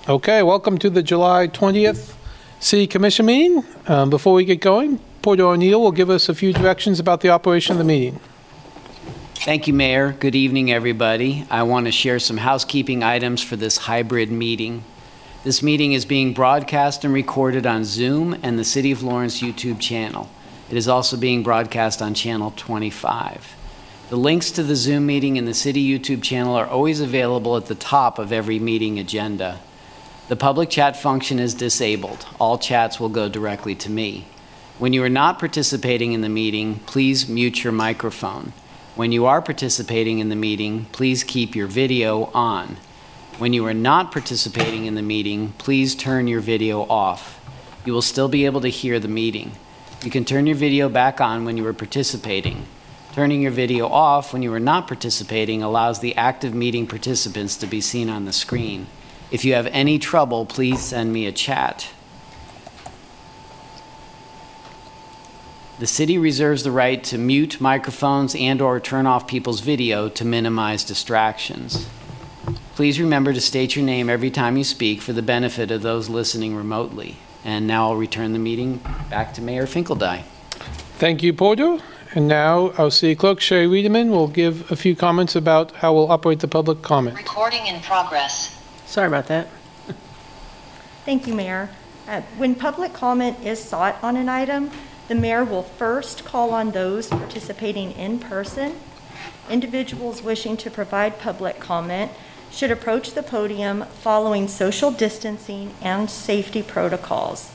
Okay, welcome to the July 20th City Commission meeting. Before we get going, Porter O'Neill will give us a few directions about the operation of the meeting. Thank you, Mayor. Good evening, everybody. I want to share some housekeeping items for this hybrid meeting. This meeting is being broadcast and recorded on Zoom and the City of Lawrence YouTube channel. It is also being broadcast on Channel 25. The links to the Zoom meeting and the City YouTube channel are always available at the top of every meeting agenda. The public chat function is disabled. All chats will go directly to me. When you are not participating in the meeting, please mute your microphone. When you are participating in the meeting, please keep your video on. When you are not participating in the meeting, please turn your video off. You will still be able to hear the meeting. You can turn your video back on when you are participating. Turning your video off when you are not participating allows the active meeting participants to be seen on the screen. If you have any trouble, please send me a chat. The city reserves the right to mute microphones and/or turn off people's video to minimize distractions. Please remember to state your name every time you speak for the benefit of those listening remotely. And now I'll return the meeting back to Mayor Finkeldye. Thank you, Porter. And now our City Clerk, Sherry Wiedemann, will give a few comments about how we'll operate the public comment. Recording in progress. Sorry about that. Thank you, Mayor. When public comment is sought on an item, the mayor will first call on those participating in person. Individuals wishing to provide public comment should approach the podium following social distancing and safety protocols.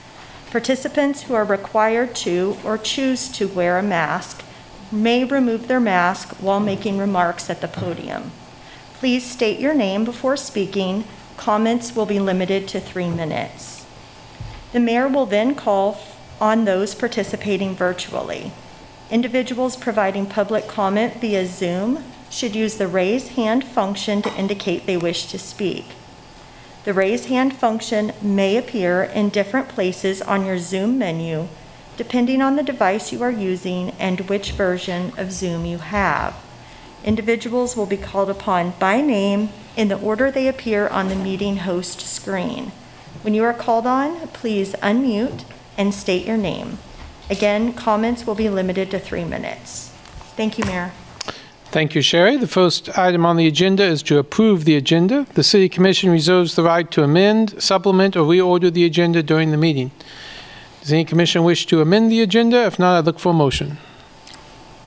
Participants who are required to or choose to wear a mask may remove their mask while making remarks at the podium. Please state your name before speaking. Comments will be limited to 3 minutes. The mayor will then call on those participating virtually. Individuals providing public comment via Zoom should use the raise hand function to indicate they wish to speak. The raise hand function may appear in different places on your Zoom menu, depending on the device you are using and which version of Zoom you have. Individuals will be called upon by name in the order they appear on the meeting host screen. When you are called on, please unmute and state your name. Again, comments will be limited to 3 minutes. Thank you, Mayor. Thank you, Sherry. The first item on the agenda is to approve the agenda. The City Commission reserves the right to amend, supplement, or reorder the agenda during the meeting. Does any commission wish to amend the agenda? If not, I'd look for a motion.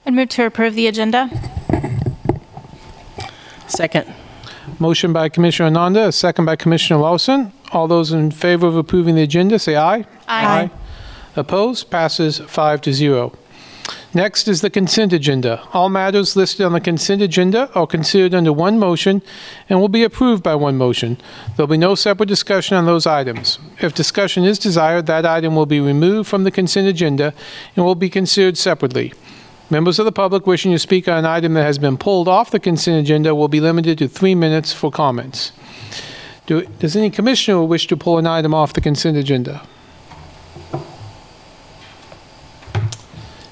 I'd move to approve the agenda. Second. Motion by Commissioner Ananda, a second by Commissioner Lawson. All those in favor of approving the agenda, say aye. Aye. Opposed? Passes 5-0. Next is the consent agenda. All matters listed on the consent agenda are considered under one motion and will be approved by one motion. There will be no separate discussion on those items. If discussion is desired, that item will be removed from the consent agenda and will be considered separately. Members of the public wishing to speak on an item that has been pulled off the consent agenda will be limited to 3 minutes for comments. Does any commissioner wish to pull an item off the consent agenda?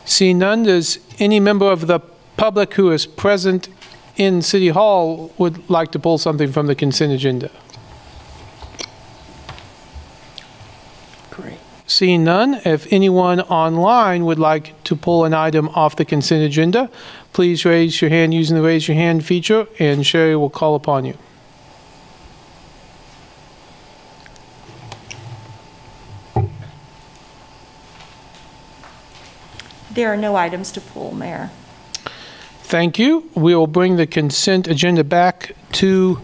Seeing none, does any member of the public who is present in City Hall would like to pull something from the consent agenda? Great. Seeing none, if anyone online would like to pull an item off the consent agenda, please raise your hand using the raise your hand feature and Sherry will call upon you. There are no items to pull, Mayor. Thank you. We will bring the consent agenda back to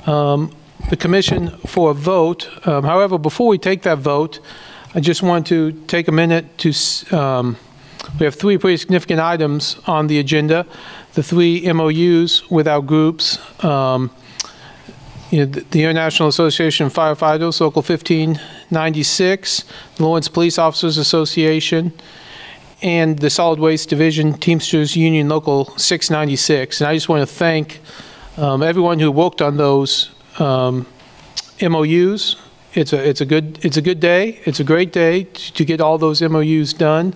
the commission for a vote. However, before we take that vote, I just want to take a minute to, we have 3 pretty significant items on the agenda. The 3 MOUs with our groups, the International Association of Firefighters, Local 1596, the Lawrence Police Officers Association, and the Solid Waste Division Teamsters Union Local 696. And I just want to thank everyone who worked on those MOUs. It's a good day. It's a great day to get all those MOUs done.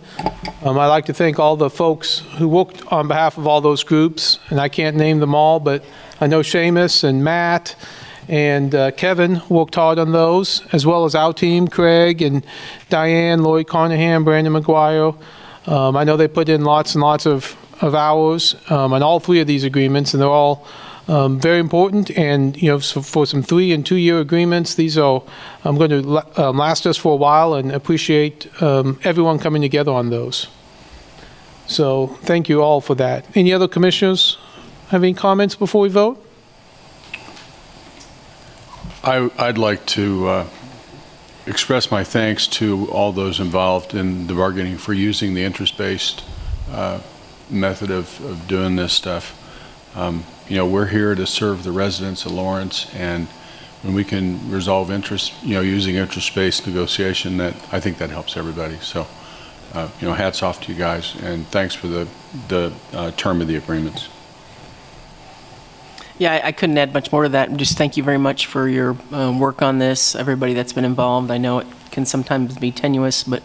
I'd like to thank all the folks who worked on behalf of all those groups, and I can't name them all, but I know Seamus and Matt And Kevin worked hard on those, as well as our team, Craig and Diane, Lloyd Carnahan, Brandon McGuire. I know they put in lots and lots of hours on all three of these agreements, and they're all very important. And, you know, so for some 3- and 2-year agreements, these are going to last us for a while, and appreciate everyone coming together on those. So thank you all for that. Any other commissioners have any comments before we vote? I'd like to express my thanks to all those involved in the bargaining for using the interest-based method of doing this stuff. You know, we're here to serve the residents of Lawrence, and when we can resolve interest, you know, using interest-based negotiation, that I think that helps everybody. So, you know, hats off to you guys, and thanks for the term of the agreements. Yeah, I couldn't add much more to that. Just thank you very much for your work on this, everybody that's been involved. I know it can sometimes be tenuous, but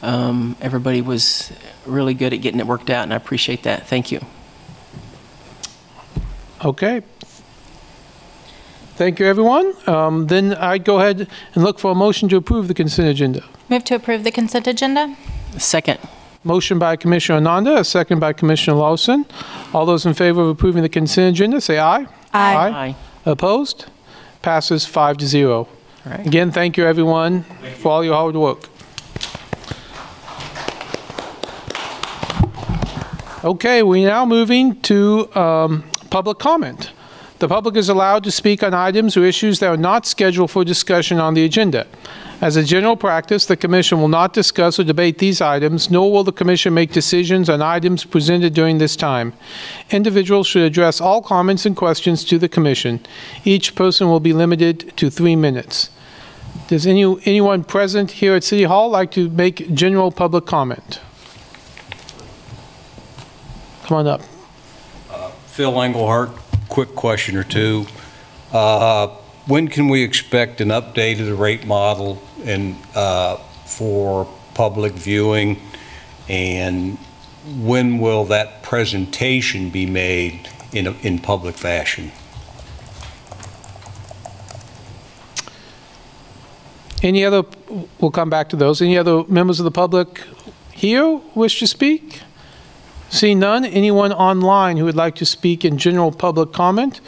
everybody was really good at getting it worked out, and I appreciate that. Thank you. Okay. Thank you, everyone. Then I'd go ahead and look for a motion to approve the consent agenda. Move to approve the consent agenda. Second. Motion by Commissioner Ananda, a second by Commissioner Lawson. All those in favor of approving the consent agenda, say aye. Aye. Opposed? Passes 5-0. All right. Again, thank you, everyone, for all your hard work. Okay, we're now moving to public comment. The public is allowed to speak on items or issues that are not scheduled for discussion on the agenda. As a general practice, the Commission will not discuss or debate these items, nor will the Commission make decisions on items presented during this time. Individuals should address all comments and questions to the Commission. Each person will be limited to 3 minutes. Does anyone present here at City Hall like to make general public comment? Come on up. Phil Englehart, quick question or two. When can we expect an update of the rate model and for public viewing, and when will that presentation be made in public fashion? Any other, we'll come back to those. Any other members of the public here wish to speak? Seeing none, anyone online who would like to speak in general public comment,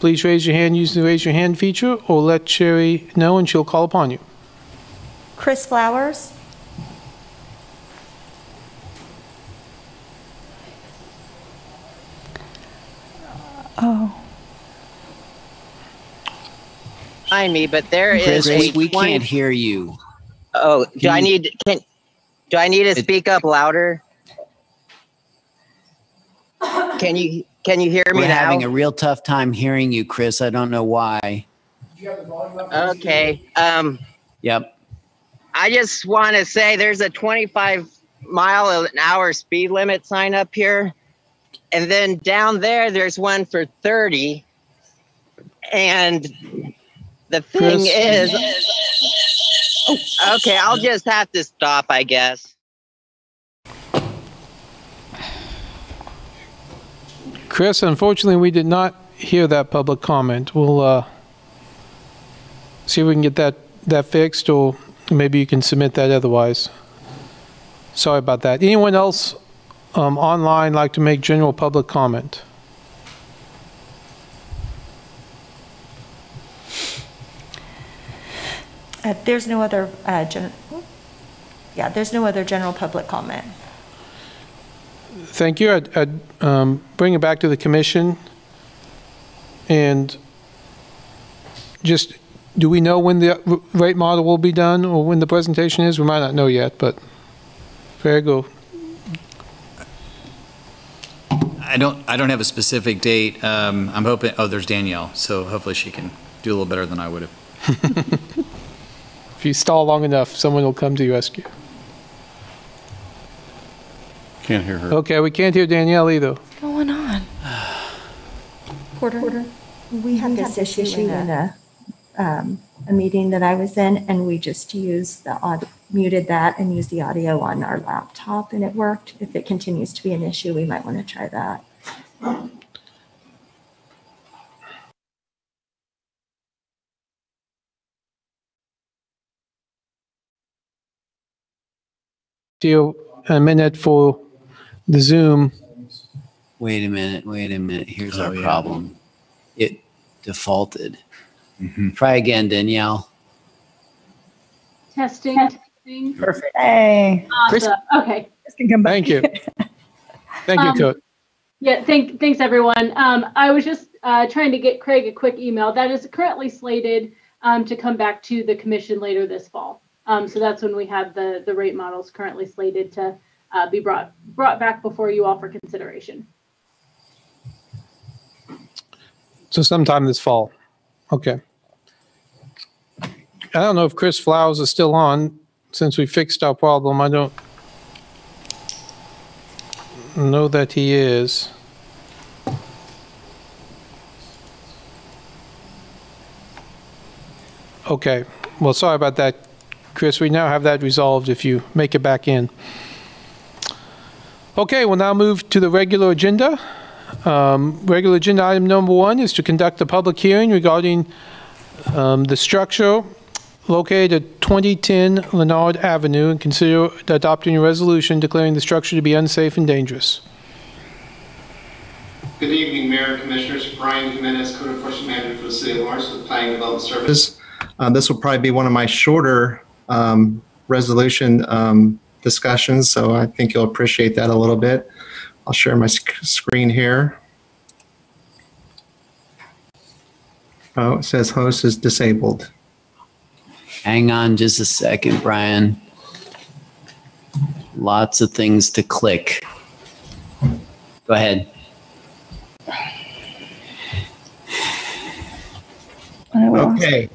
please raise your hand using the raise your hand feature, or let Sherry know and she'll call upon you. Chris Flowers. Oh. Behind me, but there is Chris, a we can't hear you. Oh, do I need to speak up louder? Can you hear me We're now? having a real tough time hearing you, Chris. I don't know why. Okay. Yep. I just want to say there's a 25-mile-an-hour speed limit sign up here. And then down there's one for 30. And the thing Chris. okay, I'll just have to stop, I guess. Chris, unfortunately, we did not hear that public comment. We'll see if we can get that fixed, or maybe you can submit that otherwise. Sorry about that. Anyone else online like to make general public comment? There's no other there's no other general public comment. Thank you. I'd bring it back to the Commission. And just, do we know when the rate model will be done, or when the presentation is? We might not know yet, but very good. I don't have a specific date. I'm hoping, oh, there's Danielle, so hopefully she can do a little better than I would have. If you stall long enough, someone will come to your rescue. Can't hear her. Okay, we can't hear Danielle either. What's going on? Porter, we had this issue in a meeting that I was in, and we just used muted that and used the audio on our laptop, and it worked. If it continues to be an issue, we might want to try that. you a minute for the Zoom. Wait a minute. Here's our problem. It defaulted. Try again, Danielle. Testing. Perfect. Hey. Awesome. Okay. Can come back. Thank you. Thank you, Coach. Yeah, thanks everyone. I was just trying to get Craig a quick email that is currently slated to come back to the commission later this fall. So that's when we have the rate models currently slated to be brought back before you all for consideration. So sometime this fall. Okay. I don't know if Chris Flowers is still on since we fixed our problem. I don't know that he is. Okay. Well, sorry about that, Chris. We now have that resolved if you make it back in. Okay, we'll now move to the regular agenda. Regular agenda item number 1 is to conduct a public hearing regarding the structure located at 2010 Learnard Avenue and consider adopting a resolution declaring the structure to be unsafe and dangerous. Good evening, Mayor, Commissioners. Brian Jimenez, Code Enforcement Manager for the City of Lawrence with Planning Development Services. This will probably be one of my shorter resolution discussions, so I think you'll appreciate that a little bit. I'll share my screen here. Oh, it says host is disabled. Hang on just a second, Brian. Lots of things to click. Go ahead. Okay.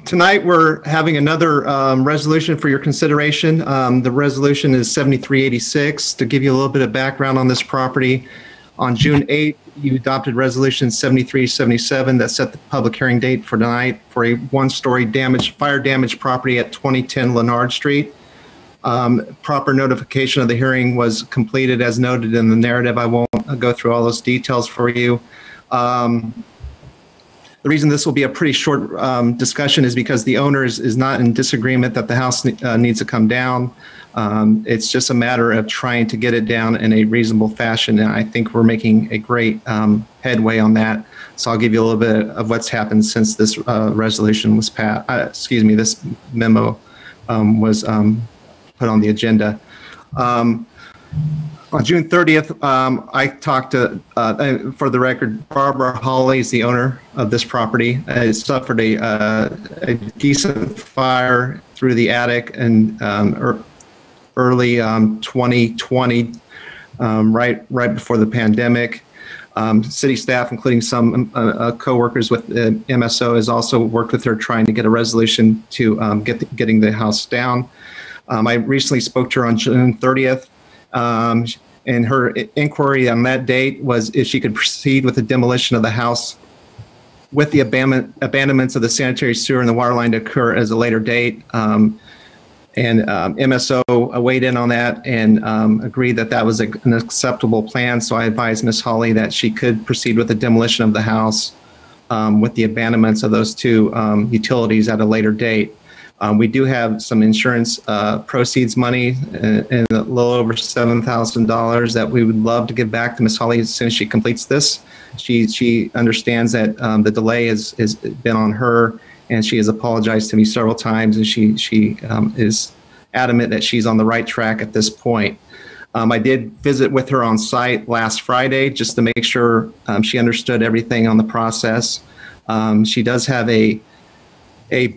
Tonight we're having another resolution for your consideration. The resolution is 7386. To give you a little bit of background on this property, on June 8th, you adopted resolution 7377 that set the public hearing date for tonight for a one-story fire damaged property at 2010 Learnard Street. Proper notification of the hearing was completed as noted in the narrative. I won't go through all those details for you. The reason this will be a pretty short discussion is because the owner is not in disagreement that the house needs to come down. It's just a matter of trying to get it down in a reasonable fashion, and I think we're making a great headway on that. So I'll give you a little bit of what's happened since this resolution was passed. This memo was put on the agenda. On June 30th, I talked to, for the record, Barbara Hawley is the owner of this property. It suffered a decent fire through the attic in early 2020, right before the pandemic. City staff, including some co-workers with MSO, has also worked with her trying to get a resolution to getting the house down. I recently spoke to her on June 30th. And her inquiry on that date was if she could proceed with the demolition of the house with the abandonments of the sanitary sewer and the water line to occur as a later date. MSO weighed in on that and agreed that that was an acceptable plan. So I advised Ms. Hawley that she could proceed with the demolition of the house with the abandonments of those two utilities at a later date. We do have some insurance proceeds money and a little over $7,000 that we would love to give back to Ms. Hawley as soon as she completes this. She understands that the delay has been on her, and she has apologized to me several times, and she is adamant that she's on the right track at this point. I did visit with her on site last Friday just to make sure she understood everything on the process. She does have a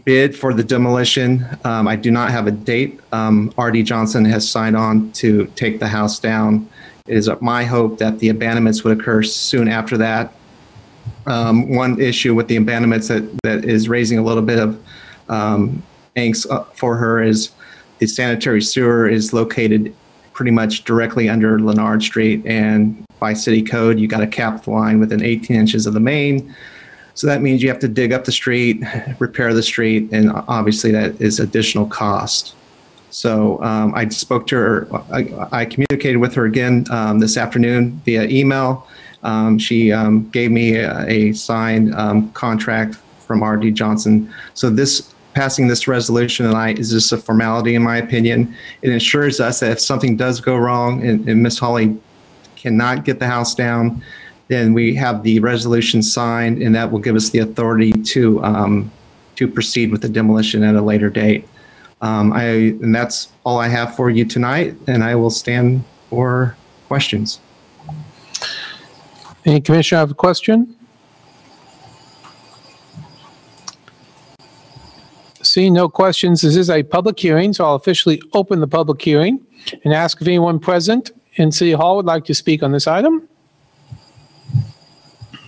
bid for the demolition. I do not have a date. R.D. Johnson has signed on to take the house down. It is my hope that the abandonments would occur soon after that. One issue with the abandonments that is raising a little bit of angst for her is the sanitary sewer is located pretty much directly under Learnard Street, and by city code, you got to cap the line within 18 inches of the main. So that means you have to dig up the street, repair the street, and obviously that is additional cost. So I spoke to her, I communicated with her again this afternoon via email. She gave me a signed contract from R.D. Johnson. So this passing this resolution tonight is just a formality, in my opinion. It ensures us that if something does go wrong and Ms. Hawley cannot get the house down, then we have the resolution signed, and that will give us the authority to proceed with the demolition at a later date. And that's all I have for you tonight, and I will stand for questions. Any commissioner have a question? Seeing no questions, this is a public hearing, so I'll officially open the public hearing and ask if anyone present in City Hall would like to speak on this item.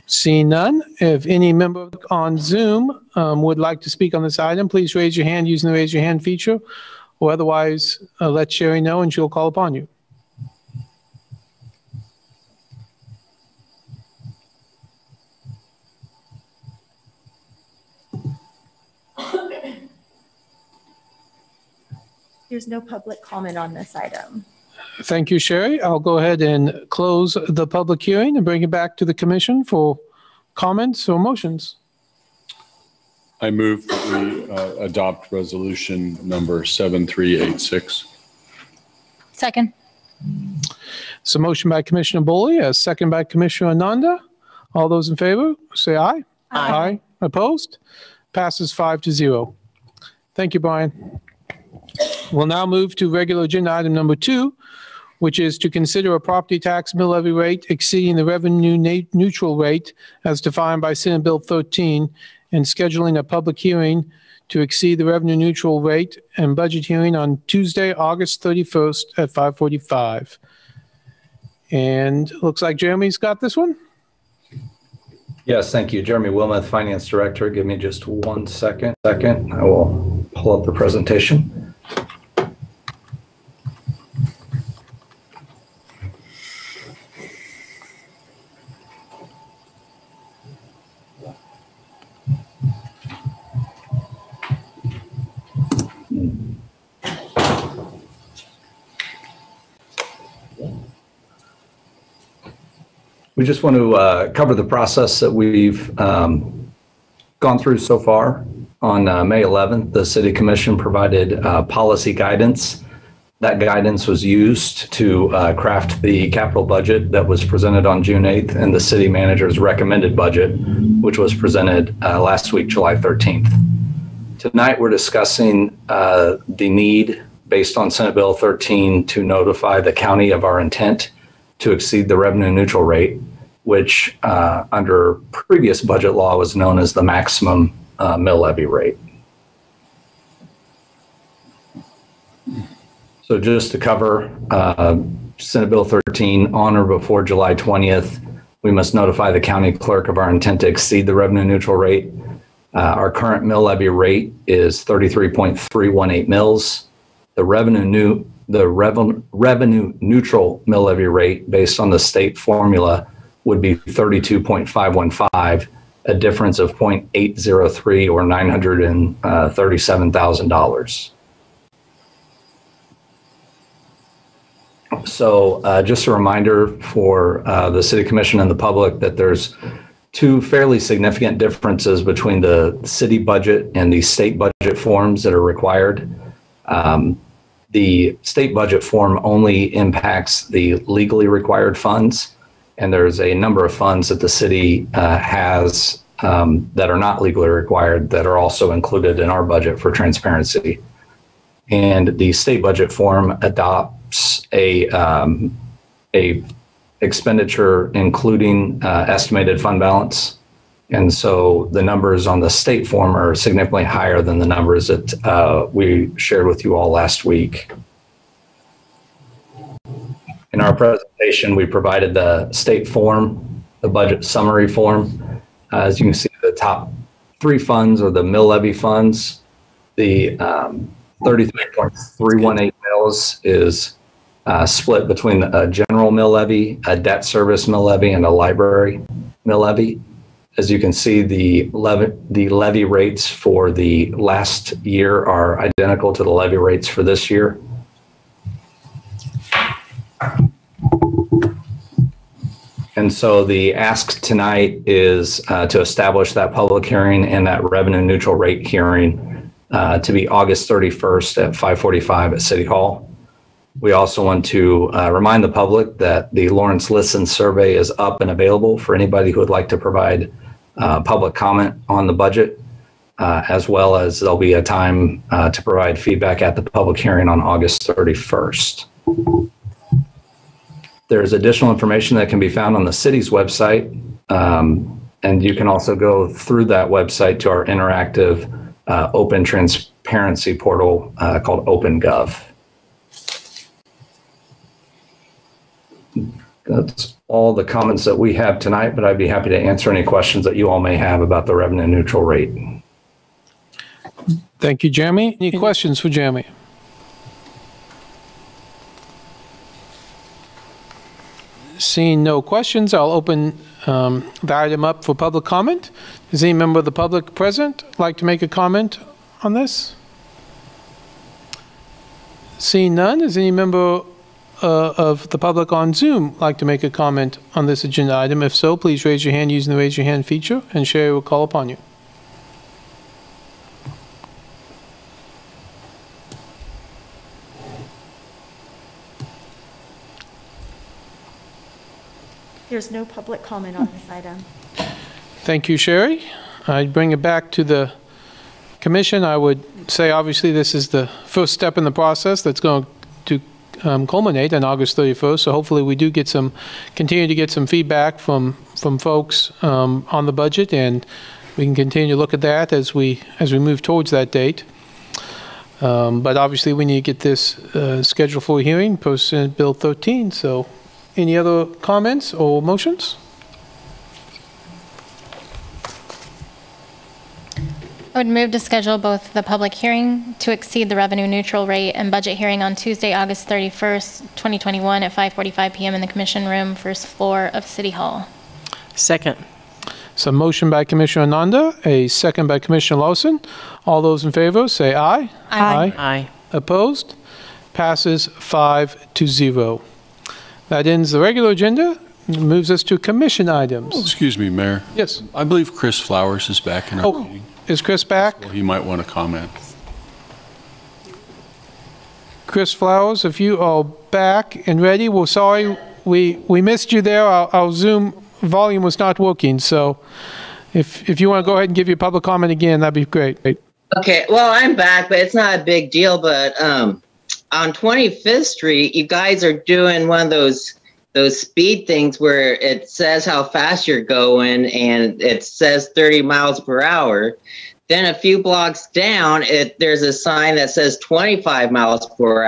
Seeing none, if any member on Zoom would like to speak on this item, please raise your hand using the raise your hand feature, or otherwise let Sherry know and she'll call upon you. There's no public comment on this item. Thank you, Sherry. I'll go ahead and close the public hearing and bring it back to the commission for comments or motions. I move that we adopt resolution number 7386. Second. So motion by Commissioner Boley, a second by Commissioner Ananda. All those in favor, say aye. Aye. Opposed? Passes 5-0. Thank you, Brian. We'll now move to regular agenda item number 2, which is to consider a property tax mill levy rate exceeding the revenue neutral rate as defined by Senate Bill 13 and scheduling a public hearing to exceed the revenue neutral rate and budget hearing on Tuesday, August 31st at 5:45. And looks like Jeremy's got this one. Yes, thank you. Jeremy Wilmoth, Finance Director. Give me just 1 second. I will pull up the presentation. We just want to cover the process that we've gone through so far. On May 11th, the City Commission provided policy guidance. That guidance was used to craft the capital budget that was presented on June 8th and the City Manager's recommended budget, which was presented last week, July 13th. Tonight, we're discussing the need, based on Senate Bill 13, to notify the county of our intent to exceed the revenue neutral rate, which under previous budget law was known as the maximum mill levy rate. So just to cover Senate Bill 13, on or before July 20th, we must notify the county clerk of our intent to exceed the revenue neutral rate. Our current mill levy rate is 33.318 mills. The revenue neutral mill levy rate based on the state formula would be 32.515, a difference of 0.803 or $937,000. So just a reminder for the City Commission and the public that there's two fairly significant differences between the city budget and the state budget forms that are required. The state budget form only impacts the legally required funds, and there's a number of funds that the city has that are not legally required that are also included in our budget for transparency. And the state budget form adopts a expenditure including estimated fund balance. And so the numbers on the state form are significantly higher than the numbers that we shared with you all last week. In our presentation, we provided the state form, the budget summary form. As you can see, the top three funds are the mill levy funds. The 33.318 mills is split between a general mill levy, a debt service mill levy, and a library mill levy. As you can see, the levy rates for the last year are identical to the levy rates for this year. And so the ask tonight is to establish that public hearing and that revenue neutral rate hearing to be August 31st at 5:45 at City Hall. We also want to remind the public that the Lawrence Listen survey is up and available for anybody who would like to provide public comment on the budget, as well as there'll be a time to provide feedback at the public hearing on August 31st. There's additional information that can be found on the city's website, and you can also go through that website to our interactive open transparency portal called OpenGov. That's all the comments that we have tonight, but I'd be happy to answer any questions that you all may have about the revenue neutral rate. Thank you, Jeremy. Any questions for Jeremy? Seeing no questions, I'll open the item up for public comment. Does any member of the public present like to make a comment on this? Seeing none, does any member of the public on Zoom like to make a comment on this agenda item? If so, please raise your hand using the raise your hand feature and Sherry will call upon you. There's no public comment on this item. Thank you, Sherry. I'd bring it back to the commission. I would say obviously this is the first step in the process that's going to culminate on August 31st. So hopefully we do get continue to get some feedback from folks on the budget, and we can continue to look at that as we move towards that date. But obviously we need to get this scheduled for a hearing post Senate Bill 13. So any other comments or motions? I would move to schedule both the public hearing to exceed the revenue neutral rate and budget hearing on Tuesday, August 31st, 2021 at 5:45 p.m. in the commission room, first floor of City Hall. Second. So motion by Commissioner Nanda, a second by Commissioner Lawson. All those in favor say aye. Aye. Aye. Opposed? Passes 5-0. That ends the regular agenda. Moves us to commission items. Oh, excuse me, Mayor. Yes. I believe Chris Flowers is back in our meeting. Is Chris back? Well, he might want to comment. Chris Flowers, if you are back and ready, we're sorry we missed you there. Our Zoom volume was not working, so if you want to go ahead and give your public comment again, that'd be great. Okay, well, I'm back, but it's not a big deal. But on 25th Street, you guys are doing one of those speed things where it says how fast you're going and it says 30 miles per hour. Then a few blocks down, there's a sign that says 25 miles per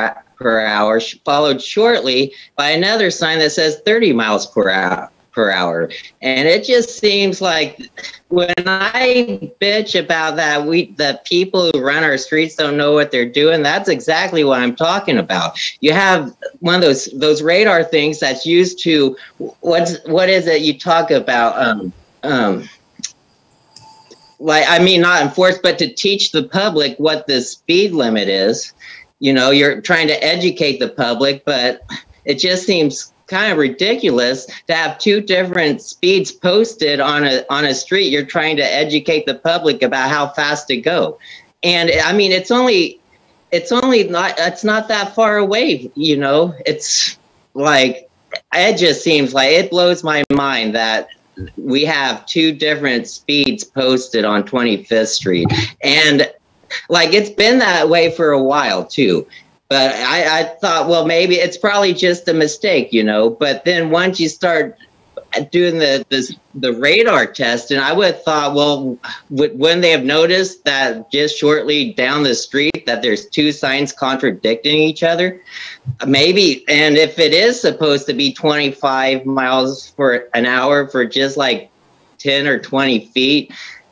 hour, followed shortly by another sign that says 30 miles per hour. And it just seems like when I bitch about that, the people who run our streets don't know what they're doing. That's exactly what I'm talking about. You have one of those radar things that's used to, what is it you talk about? Not enforce, but to teach the public what the speed limit is. You know, you're trying to educate the public, but it just seems kind of ridiculous to have two different speeds posted on a street. You're trying to educate the public about how fast to go. And I mean, it's not that far away, you know. It's like, it just seems like, it blows my mind that we have two different speeds posted on 25th Street. And like, it's been that way for a while too. But I thought, well, maybe it's probably just a mistake, you know. But then once you start doing the radar test, and I would have thought, well, wouldn't they have noticed that just shortly down the street that there's two signs contradicting each other? Maybe, and if it is supposed to be 25 miles an hour for just like 10 or 20 feet,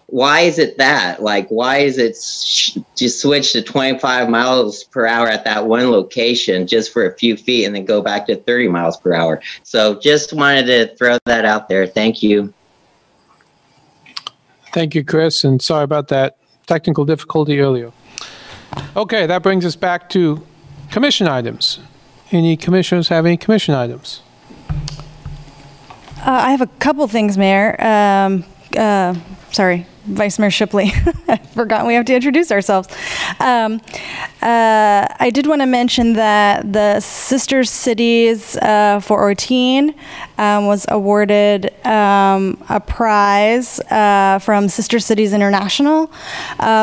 why is it that? Like, why is it just switch to 25 miles per hour at that one location just for a few feet and then go back to 30 miles per hour? So just wanted to throw that out there. Thank you. Thank you, Chris, and sorry about that technical difficulty earlier. Okay, that brings us back to commission items. Any commissioners have any commission items? I have a couple things, Mayor. sorry, Vice Mayor Shipley. I've forgotten we have to introduce ourselves. I did want to mention that the Sister Cities for Orteen was awarded a prize from Sister Cities International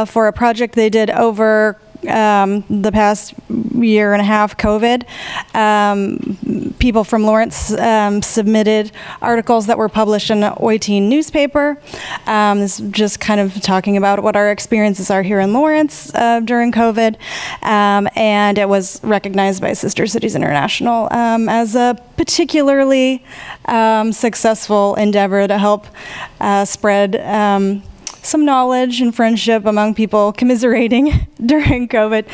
for a project they did over the past year and a half, COVID. People from Lawrence submitted articles that were published in the Orteen newspaper. This is just kind of talking about what our experiences are here in Lawrence during COVID. And it was recognized by Sister Cities International as a particularly successful endeavor to help spread some knowledge and friendship among people commiserating during COVID.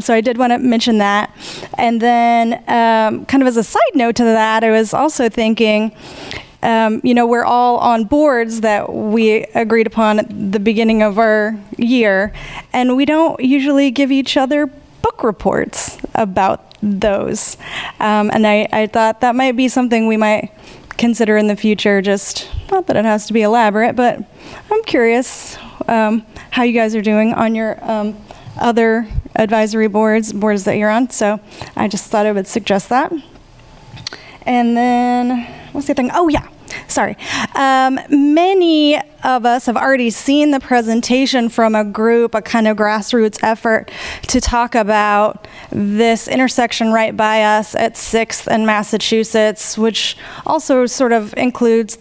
So I did want to mention that. And then kind of as a side note to that, I was also thinking, you know, we're all on boards that we agreed upon at the beginning of our year, and we don't usually give each other book reports about those. And I thought that might be something we might consider in the future, just not that it has to be elaborate, but I'm curious how you guys are doing on your other advisory boards that you're on. So I just thought I would suggest that. And then what's the other thing? Oh yeah, sorry. Many of us have already seen the presentation from a group, a kind of grassroots effort to talk about this intersection right by us at 6th and Massachusetts, which also sort of includes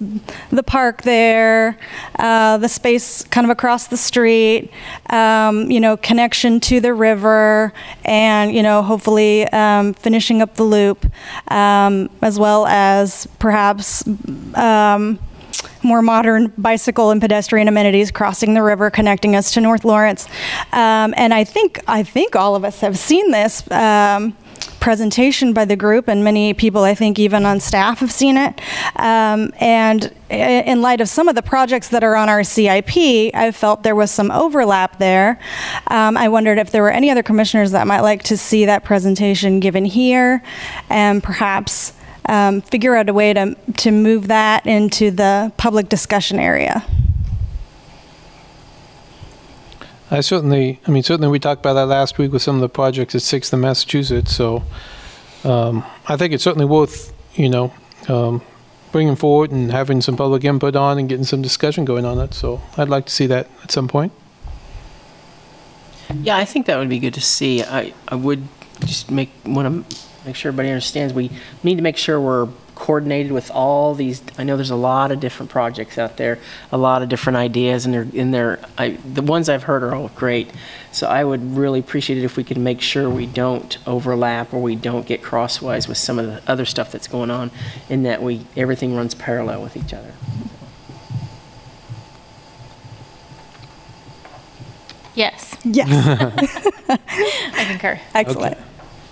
the park there, the space kind of across the street, you know, connection to the river, and, you know, hopefully finishing up the loop, as well as perhaps more modern bicycle and pedestrian amenities crossing the river, connecting us to North Lawrence. And I think all of us have seen this presentation by the group, and many people, I think, even on staff have seen it. And in light of some of the projects that are on our CIP, I felt there was some overlap there. I wondered if there were any other commissioners that might like to see that presentation given here, and perhaps figure out a way to move that into the public discussion area. Certainly we talked about that last week with some of the projects at 6th and Massachusetts. So I think it's certainly worth, you know, bringing forward and having some public input on and getting some discussion going on it. So I'd like to see that at some point. Yeah, I think that would be good to see. I would just want to make sure everybody understands we need to make sure we're coordinated with all these. I know there's a lot of different projects out there, a lot of different ideas, and the ones I've heard are all great. So I would really appreciate it if we could make sure we don't overlap or we don't get crosswise with some of the other stuff that's going on, in that everything runs parallel with each other. Yes. Yes. I concur. Excellent. Okay.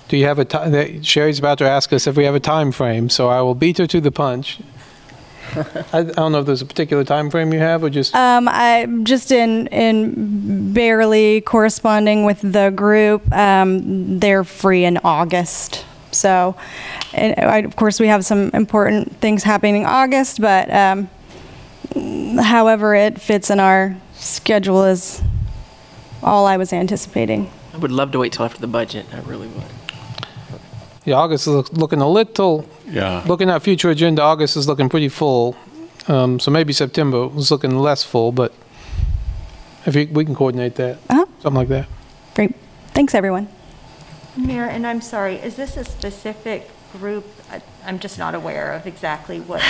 Do you have a time? Sherry's about to ask us if we have a time frame, so I will beat her to the punch. I don't know if there's a particular time frame you have, or just. I'm just in barely corresponding with the group. They're free in August, so of course we have some important things happening in August, but however it fits in our schedule is all I was anticipating. I would love to wait till after the budget. I really would. Yeah, August is looking a little. Yeah. Looking at future agenda, August is looking pretty full. So maybe September was looking less full, but if we can coordinate that, something like that. Great. Thanks, everyone. Mayor, and I'm sorry, is this a specific group? I'm just not aware of exactly what.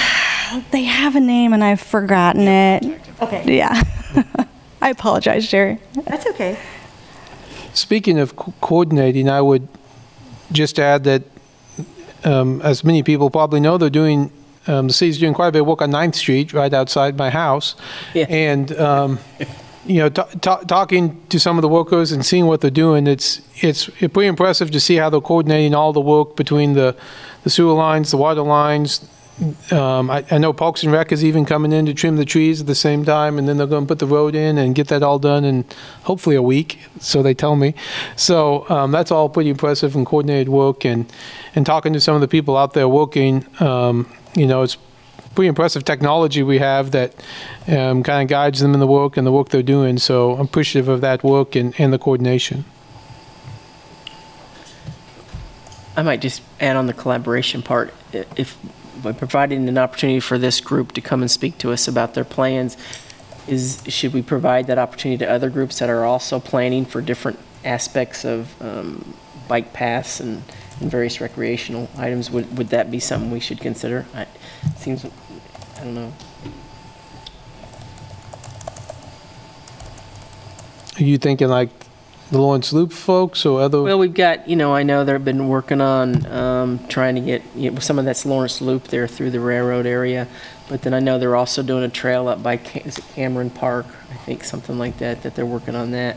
They have a name, and I've forgotten it. Okay. Yeah. I apologize, Sherry. That's okay. Speaking of coordinating, I would just add that, as many people probably know, they're doing, the city's doing quite a bit of work on 9th Street right outside my house. Yeah. And, you know, talking to some of the workers and seeing what they're doing, it's pretty impressive to see how they're coordinating all the work between the sewer lines, the water lines. I know Parks and Rec is even coming in to trim the trees at the same time, and then they're going to put the road in and get that all done in hopefully a week, so they tell me. So that's all pretty impressive and coordinated work, and talking to some of the people out there working, you know, it's pretty impressive technology we have that kind of guides them in the work and the work they're doing. So I'm appreciative of that work and the coordination. I might just add on the collaboration part. If by providing an opportunity for this group to come and speak to us about their plans, should we provide that opportunity to other groups that are also planning for different aspects of bike paths and various recreational items? Would that be something we should consider? It seems, I don't know. Are you thinking like the Lawrence Loop folks or other? Well, we've got, I know they've been working on trying to get some of that's Lawrence Loop there through the railroad area. But then I know they're also doing a trail up by is it Cameron Park, I think, something like that they're working on that.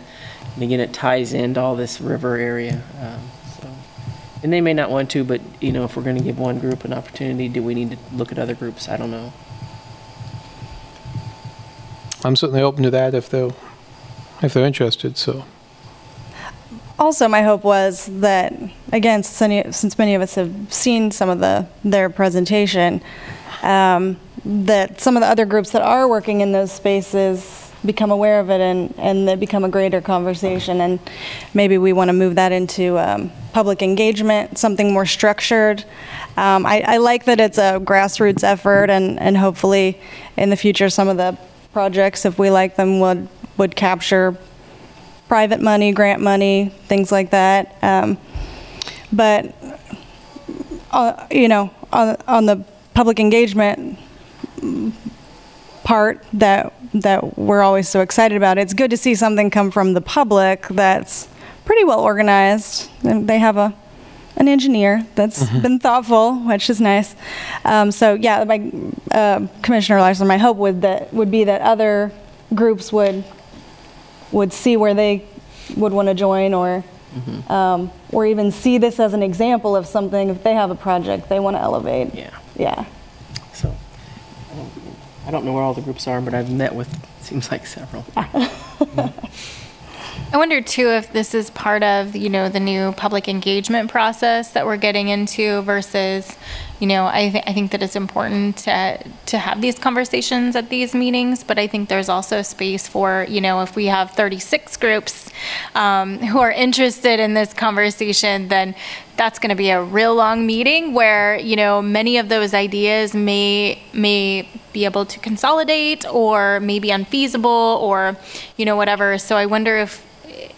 And again, it ties into all this river area. And they may not want to, but, if we're going to give one group an opportunity, do we need to look at other groups? I don't know. I'm certainly open to that if they're interested, so. Also, my hope was that, again, since many of us have seen some of their presentation, that some of the other groups that are working in those spaces become aware of it and that become a greater conversation. And maybe we want to move that into public engagement, something more structured. I like that it's a grassroots effort, and hopefully in the future some of the projects, if we like them, would capture private money, grant money, things like that. But on the public engagement part that we're always so excited about, it's good to see something come from the public that's pretty well organized. And they have an engineer that's been thoughtful, which is nice. So yeah, Commissioner Larson, my hope would be that other groups would see where they would want to join, or even see this as an example of something. If they have a project they want to elevate. Yeah. So I don't know where all the groups are, but I've met with, seems like several. I wonder too if this is part of, the new public engagement process that we're getting into versus, I think that it's important to have these conversations at these meetings, but I think there's also space for, if we have 36 groups who are interested in this conversation, then that's going to be a real long meeting where, many of those ideas may be able to consolidate or may be unfeasible or, whatever. So I wonder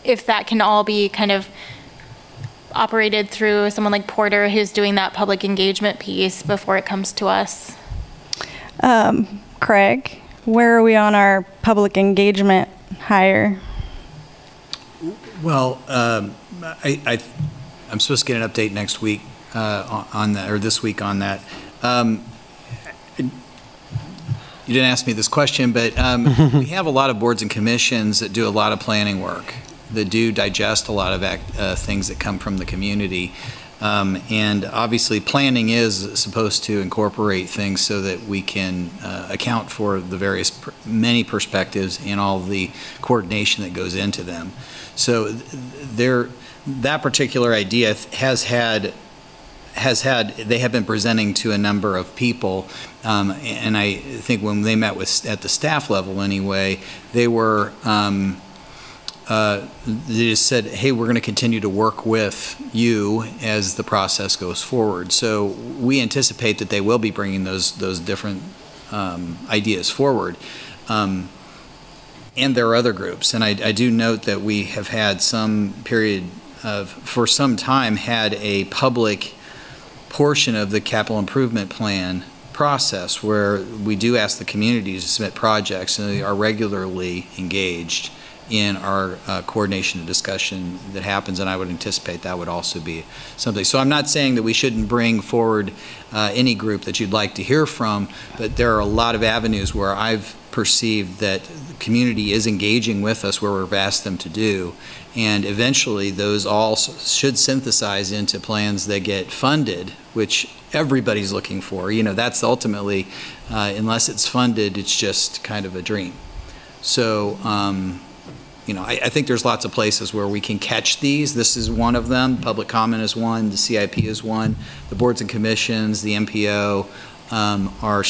if that can all be kind of operated through someone like Porter, who's doing that public engagement piece before it comes to us. Craig, where are we on our public engagement hire? Well, I'm supposed to get an update next week on that, or this week on that. You didn't ask me this question, but we have a lot of boards and commissions that do a lot of planning work, that do digest a lot of things that come from the community. And obviously planning is supposed to incorporate things so that we can account for the many perspectives and all the coordination that goes into them. So that particular idea they have been presenting to a number of people, and I think when they met at the staff level anyway, they were they just said, hey, we're going to continue to work with you as the process goes forward. So we anticipate that they will be bringing those different ideas forward. And there are other groups, and I do note that we have had some period for some time had a public portion of the capital improvement plan process where we do ask the community to submit projects, and they are regularly engaged in our coordination and discussion that happens, and I would anticipate that would also be something. So I'm not saying that we shouldn't bring forward any group that you'd like to hear from, but there are a lot of avenues where I've perceived that the community is engaging with us where we've asked them to do, and eventually those all should synthesize into plans that get funded, which everybody's looking for. That's ultimately, unless it's funded, it's just kind of a dream. So I think there's lots of places where we can catch these. This is one of them. Public comment is one. The CIP is one. The boards and commissions, the MPO, our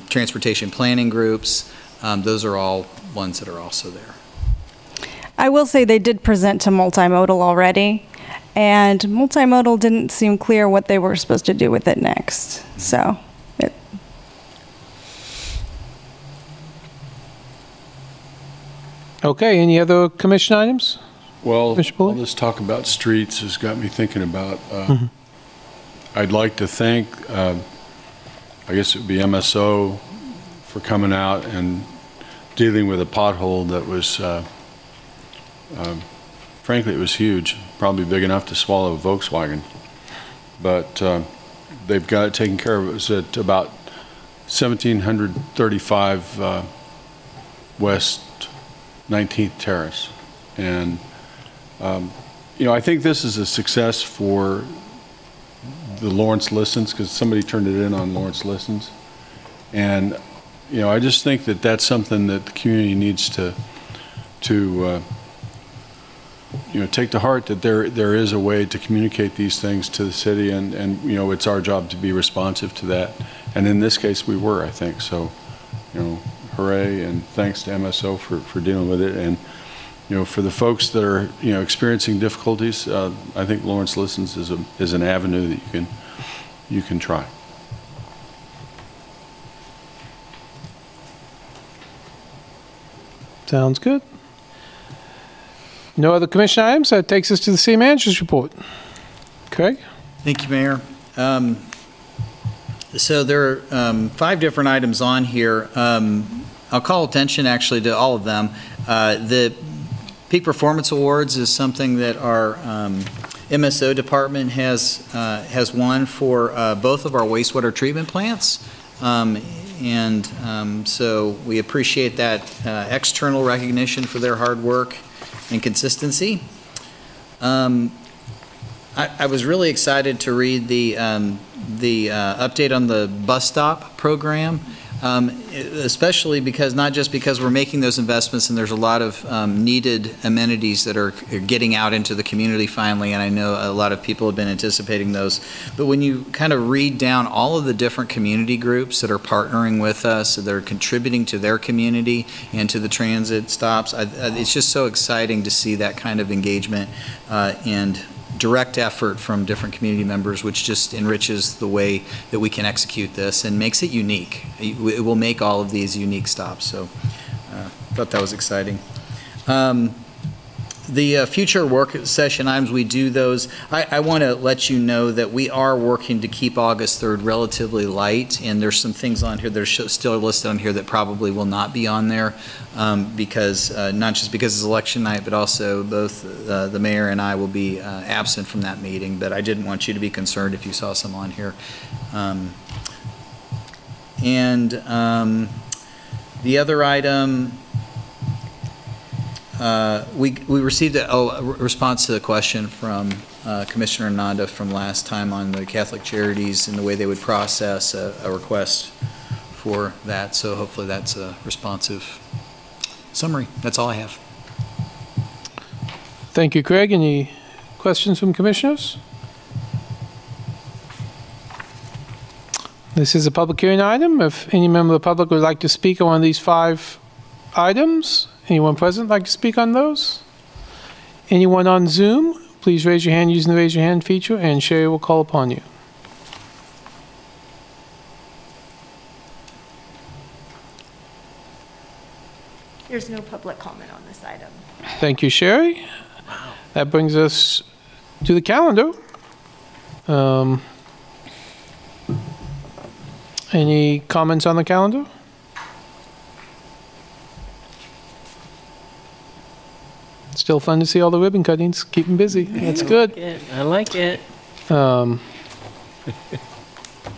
transportation planning groups. Those are all ones that are also there. I will say they did present to multimodal already, and multimodal didn't seem clear what they were supposed to do with it next. So, Okay, any other commission items? Well, all this talk about streets has got me thinking about, I'd like to thank, I guess it would be MSO for coming out and dealing with a pothole that was, frankly, it was huge, probably big enough to swallow a Volkswagen. But they've got it taken care of. It was at about 1735 West 19th Terrace. And, you know, I think this is a success for the Lawrence Listens, because somebody turned it in on Lawrence Listens. And, you know, I just think that that's something that the community needs to you know, take to heart, that there is a way to communicate these things to the city, and you know, it's our job to be responsive to that. And in this case, we were, I think. So, you know, hooray, and thanks to MSO for dealing with it. And, you know, for the folks that are, you know, experiencing difficulties, I think Lawrence Listens is an avenue that you can try. Sounds good. No other commission items. That takes us to the city manager's report. Craig? Thank you, Mayor. So there are 5 different items on here. I'll call attention actually to all of them. The Peak Performance Awards is something that our MSO department has won for both of our wastewater treatment plants. So we appreciate that external recognition for their hard work and consistency. I was really excited to read the update on the bus stop program, especially because, not just because we're making those investments and there's a lot of needed amenities that are getting out into the community finally, and I know a lot of people have been anticipating those, but when you kind of read down all of the different community groups that are partnering with us, that are contributing to their community and to the transit stops, it's just so exciting to see that kind of engagement and direct effort from different community members, which just enriches the way that we can execute this and makes it unique. It will make all of these unique stops. So I thought that was exciting. The future work session items, we do those. I want to let you know that we are working to keep August 3rd relatively light, and there's some things on here that are still listed on here that probably will not be on there because not just because it's election night, but also both the mayor and I will be absent from that meeting. But I didn't want you to be concerned if you saw some on here. The other item, we received a response to the question from Commissioner Nanda from last time on the Catholic Charities and the way they would process a request for that. So hopefully that's a responsive summary. That's all I have. Thank you, Craig. Any questions from commissioners? This is a public hearing item. If any member of the public would like to speak on one of these 5 items, anyone present like to speak on those? Anyone on Zoom, please raise your hand using the raise your hand feature, and Sherry will call upon you. There's no public comment on this item. Thank you, Sherry. Wow. That brings us to the calendar. Any comments on the calendar? Still fun to see all the ribbon cuttings. Keep them busy. That's good. I like it. And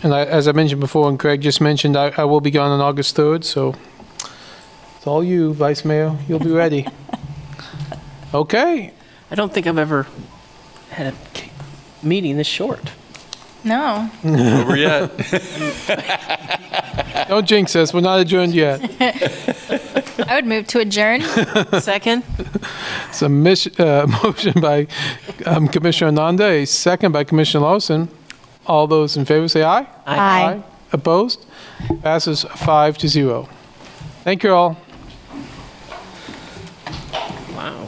as I mentioned before, and Craig just mentioned, I will be gone on August 3rd, so it's all you, Vice Mayor. You'll be ready. Okay. I don't think I've ever had a meeting this short. No. Over yet. Don't jinx us. We're not adjourned yet. I would move to adjourn. Second. It's a motion by Commissioner Nanda, a second by Commissioner Lawson. All those in favor say aye. Aye. Opposed? Passes 5-0. Thank you all. Wow.